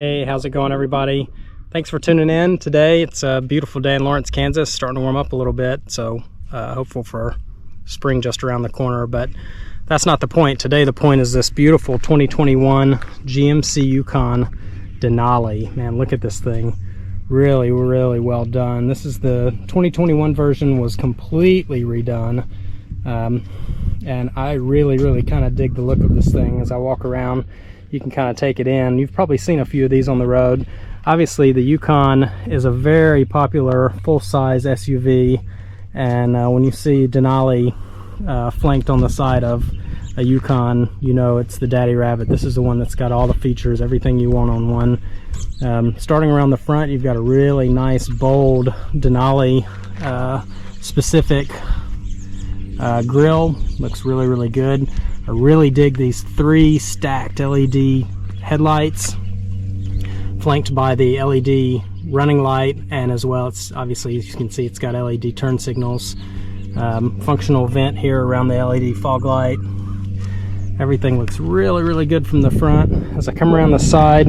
Hey, how's it going, everybody? Thanks for tuning in. Today it's a beautiful day in Lawrence, Kansas, starting to warm up a little bit, so hopeful for spring just around the corner, but that's not the point. Today the point is this beautiful 2021 GMC Yukon Denali. Man, look at this thing. Really well done. This is the 2021 version, was completely redone, and I really kind of dig the look of this thing. As I walk around, you can kind of take it in. You've probably seen a few of these on the road. Obviously the Yukon is a very popular full-size SUV, and when you see Denali flanked on the side of a Yukon, you know it's the daddy rabbit. This is the one that's got all the features, everything you want on one. Starting around the front, you've got a really nice bold Denali specific grille. Looks really good. I really dig these 3 stacked LED headlights, flanked by the LED running light, and as well, it's obviously, as you can see, it's got LED turn signals. Functional vent here around the LED fog light. Everything looks really good from the front. As I come around the side,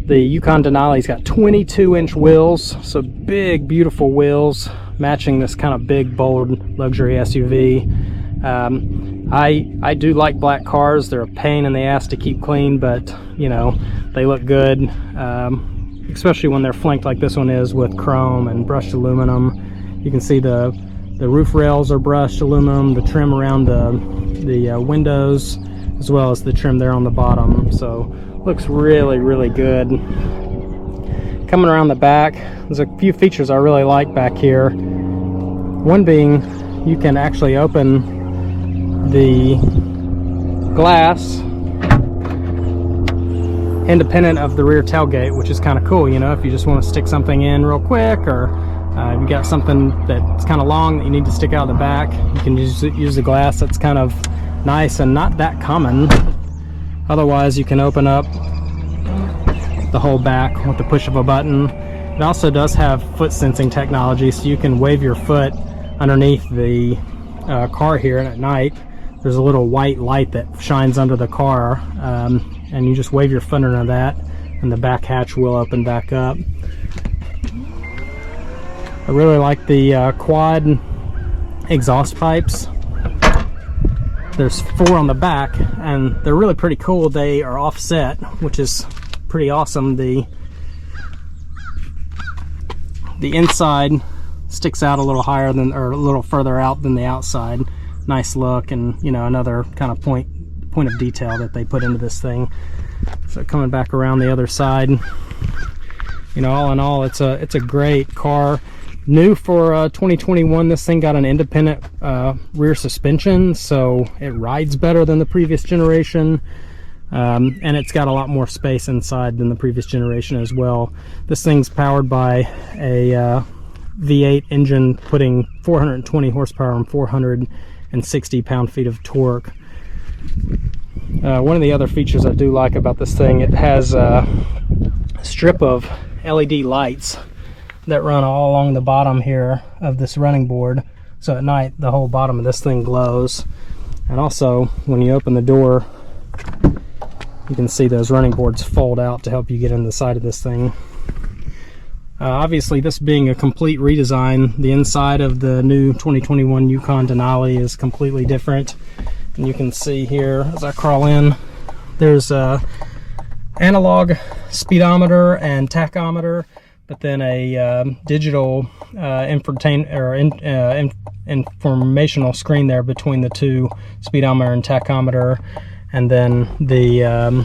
the Yukon Denali's got 22-inch wheels, so big, beautiful wheels, matching this kind of big, bold luxury SUV. I do like black cars. They're a pain in the ass to keep clean, but you know, they look good, especially when they're flanked like this one is with chrome and brushed aluminum. You can see the roof rails are brushed aluminum, the trim around the windows, as well as the trim there on the bottom. So looks really good. Coming around the back, there's a few features I really like back here. One being, you can actually open the glass independent of the rear tailgate, which is kind of cool. You know, if you just want to stick something in real quick, or you got something that's kind of long that you need to stick out the back, you can use the glass. That's kind of nice and not that common. Otherwise, you can open up the whole back with the push of a button. It also does have foot sensing technology, so you can wave your foot underneath the car here, and at night there's a little white light that shines under the car, and you just wave your foot under that and the back hatch will open back up. I really like the quad exhaust pipes. There's 4 on the back, and they're really pretty cool. They are offset, which is pretty awesome. The inside sticks out a little higher than, or a little further out than the outside. Nice look, and you know, another kind of point of detail that they put into this thing. So coming back around the other side, you know, all in all, it's a great car. New for 2021. This thing got an independent rear suspension, so it rides better than the previous generation, and it's got a lot more space inside than the previous generation as well. This thing's powered by a V8 engine, putting 420 horsepower and 460 pound-feet of torque. One of the other features I do like about this thing, it has a strip of LED lights that run all along the bottom here of this running board, so at night the whole bottom of this thing glows. And also, when you open the door, you can see those running boards fold out to help you get in the side of this thing. Obviously, this being a complete redesign, the inside of the new 2021 Yukon Denali is completely different. And you can see here, as I crawl in, there's a analog speedometer and tachometer, but then a digital informational screen there between the two, speedometer and tachometer. And then the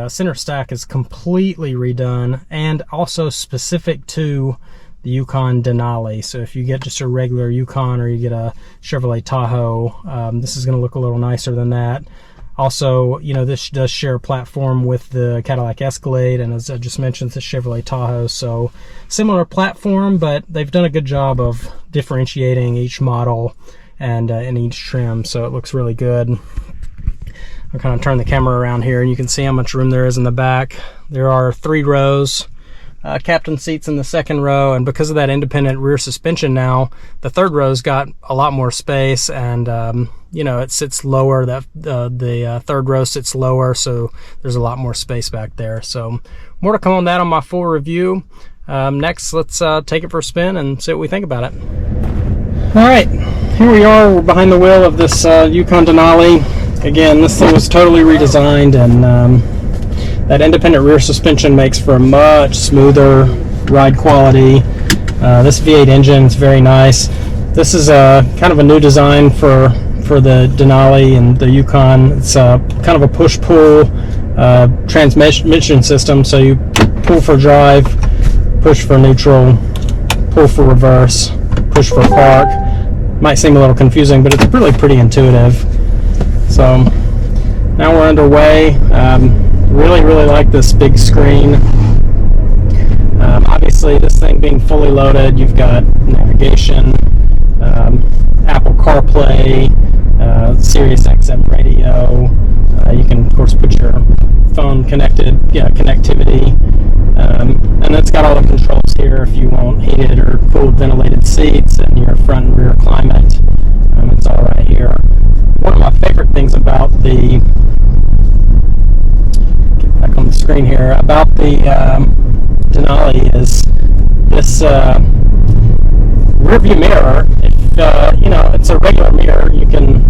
center stack is completely redone, and also specific to the Yukon Denali. So if you get just a regular Yukon, or you get a Chevrolet Tahoe, this is going to look a little nicer than that. Also, you know, this does share a platform with the Cadillac Escalade, and as I just mentioned, it's the Chevrolet Tahoe, so similar platform, but they've done a good job of differentiating each model and in each trim, so it looks really good. I'll kind of turn the camera around here, and you can see how much room there is in the back. There are 3 rows, captain seats in the 2nd row, and because of that independent rear suspension now, the 3rd row's got a lot more space, and you know, it sits lower. That the third row sits lower, so there's a lot more space back there. So more to come on that on my full review. Next, let's take it for a spin and see what we think about it. All right, here we are. We're behind the wheel of this Yukon Denali. Again, this thing was totally redesigned, and that independent rear suspension makes for a much smoother ride quality. This V8 engine is very nice. This is kind of a new design for the Denali and the Yukon. It's kind of a push-pull transmission system, so you pull for drive, push for neutral, pull for reverse, push for park. Might seem a little confusing, but it's really pretty intuitive. So now we're underway. Really like this big screen. Obviously, this thing being fully loaded, you've got navigation, Apple CarPlay, Sirius XM radio. You can, of course, put your phone connectivity. And it's got all the controls here if you want heated or cooled ventilated seats and your front and rear climate. It's all right here. One of my favorite things about the, get back on the screen here, about the Denali is this rear view mirror. If you know, it's a regular mirror, you can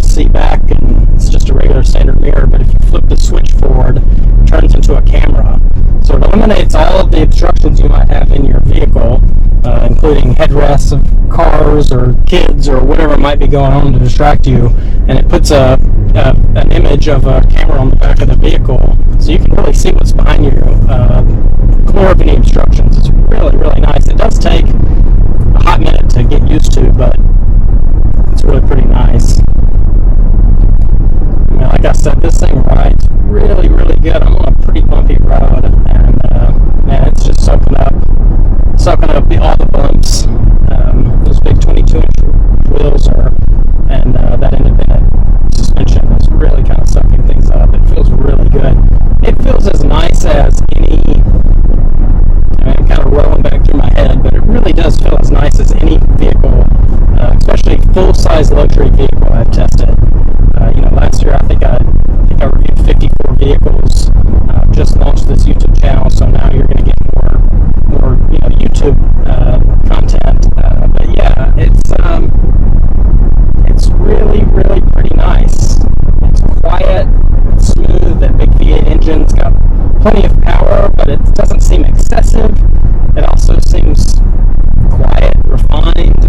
see back and it's just a regular standard mirror, but if you flip the switch forward, it turns into a camera. So it eliminates all of the obstructions you might have in your vehicle, including headrests of cars or kids or whatever might be going on to distract you, and it puts an image of a camera on the back of the vehicle, so you can really see what's behind you, clear of any obstructions. It's really nice. It does take a hot minute to get used to, but it's really pretty nice. I mean, like I said, this thing rides really good. I'm on a pretty bumpy road, and man, it's just soaking up all the bumps. Those big 22-inch wheels and that independent suspension is really kind of soaking things up. It feels really good. It feels as nice as any. I'm kind of rolling back through my head, but it really does feel as nice as any vehicle, especially full-size luxury vehicle I've tested. You know, last year I think I reviewed 54 vehicles. Just launched this YouTube channel, so now you're going to get more you know, YouTube content. But yeah, it's really pretty nice. It's quiet, it's smooth. That big V8 engine's got plenty of power, but it doesn't seem excessive. It also seems quiet, refined.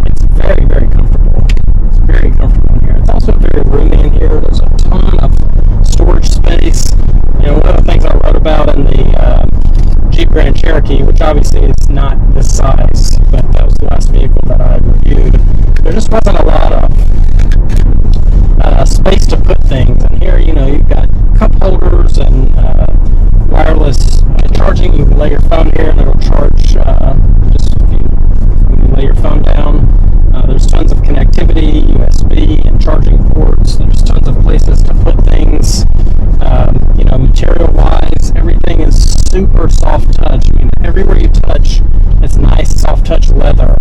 It's very comfortable. It's very comfortable in here. It's also very roomy in here. There's a ton of storage space. You know, one of the things I wrote about in the Jeep Grand Cherokee, which obviously is not this size, but that was the last vehicle that I reviewed, there just wasn't a lot of space to put things. And here, you know, you've got cup holders and wireless charging. You can lay your phone here and it'll charge just if you lay your phone down. There's tons of connectivity, USB and charging ports. There's tons of places to put things. You know, material-wise, everything is super soft touch. I mean, everywhere you touch, it's nice soft touch leather.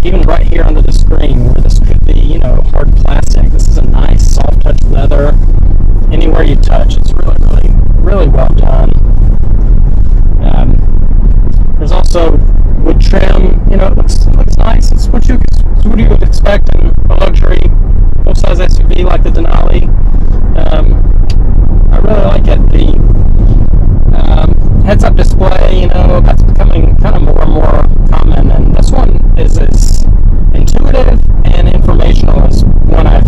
Even right here under the screen, where this could be, you know, hard plastic, this is a nice soft touch leather. Anywhere you touch, it's really well done. There's also wood trim. You know, it looks nice. It's what you would expect in a luxury full-size SUV like the Denali. I really like it. The heads-up display, you know, that's becoming kind of more and more common, and this one is as intuitive and informational as one I've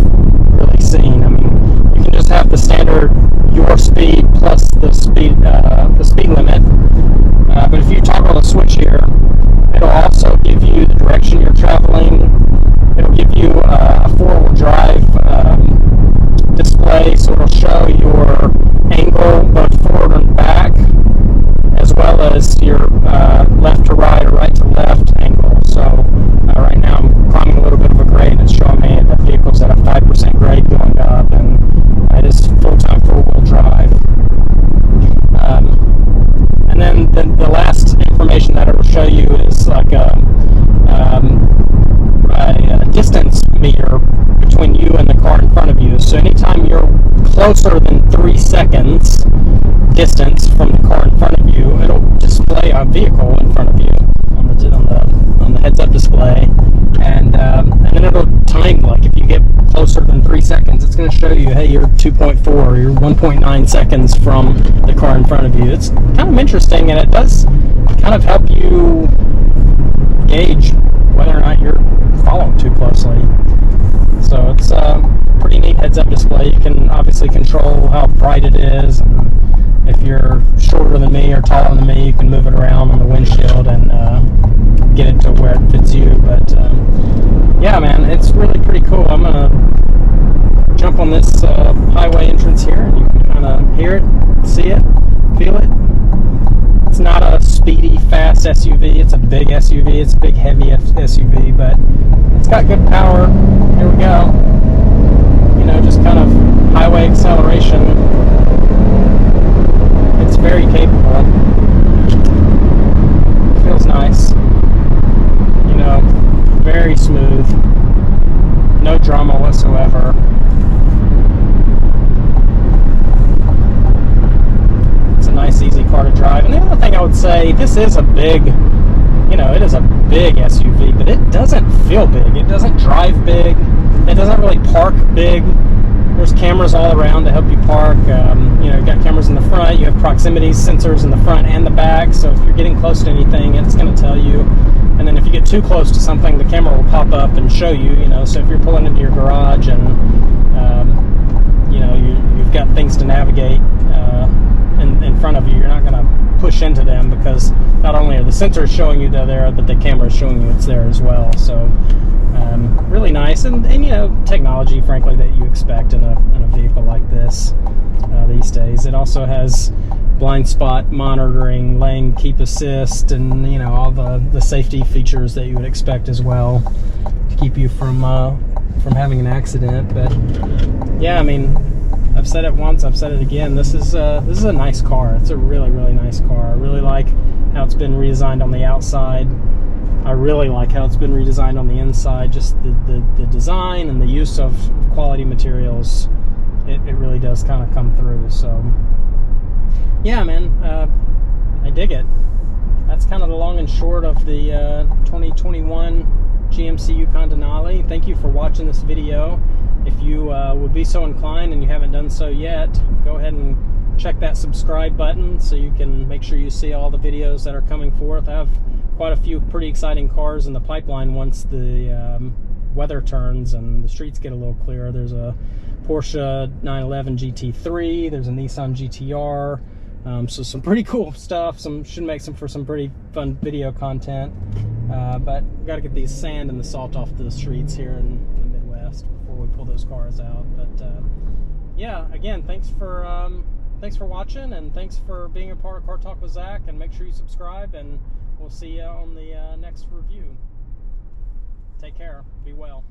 really seen. I mean, you can just have the standard your speed plus the speed limit, but if you toggle the switch here, it'll also closer than 3 seconds distance from the car in front of you, it'll display a vehicle in front of you on the heads-up display, and then it'll time, like if you get closer than 3 seconds, it's going to show you, hey, you're 2.4 or you're 1.9 seconds from the car in front of you. It's kind of interesting, and it does kind of help you gauge whether or not you're following too closely. So it's a pretty neat heads-up display. You can obviously control how bright it is, and if you're shorter than me or taller than me, you can move it around on the windshield and get it to where it fits you. But yeah, man, it's really pretty cool. I'm gonna jump on this highway entrance here, and you can kind of hear it, see it, feel it. It's not a speedy, fast SUV. It's a big SUV. It's a big, heavy SUV, but it's got good power. Here we go. You know, just kind of highway acceleration. It's very capable. Feels nice. You know, very smooth. No drama whatsoever. It's a nice, easy car to drive. And the other thing I would say, this is a big, you know, it is a big SUV, but it doesn't feel big. It doesn't drive big. It doesn't really park big. There's cameras all around to help you park. You know, you've got cameras in the front. You have proximity sensors in the front and the back. So if you're getting close to anything, it's going to tell you. And then if you get too close to something, the camera will pop up and show you. You know, so if you're pulling into your garage and you know you've got things to navigate in front of you, you're not going to push into them, because not only are the sensors showing you they're there, but the camera is showing you it's there as well. So really nice, and you know, technology, frankly, that you expect in a vehicle like this these days. It also has blind spot monitoring, lane keep assist, and you know, all the safety features that you would expect as well to keep you from having an accident. But yeah, I mean, I've said it once, I've said it again. This is a nice car. It's a really, really nice car. I really like how it's been redesigned on the outside. I really like how it's been redesigned on the inside. Just the design and the use of quality materials, it really does kind of come through. So yeah, man, I dig it. That's kind of the long and short of the 2021 GMC Yukon Denali. Thank you for watching this video. If you would be so inclined and you haven't done so yet, go ahead and check that subscribe button so you can make sure you see all the videos that are coming forth. I have quite a few pretty exciting cars in the pipeline once the weather turns and the streets get a little clearer. There's a Porsche 911 GT3, there's a Nissan GTR, so some pretty cool stuff. Should make for some pretty fun video content, but we got to get these sand and the salt off the streets here in the Midwest before we pull those cars out. But yeah, again, thanks for watching, and thanks for being a part of Car Talk with Zach, and make sure you subscribe, and we'll see you on the next review. Take care. Be well.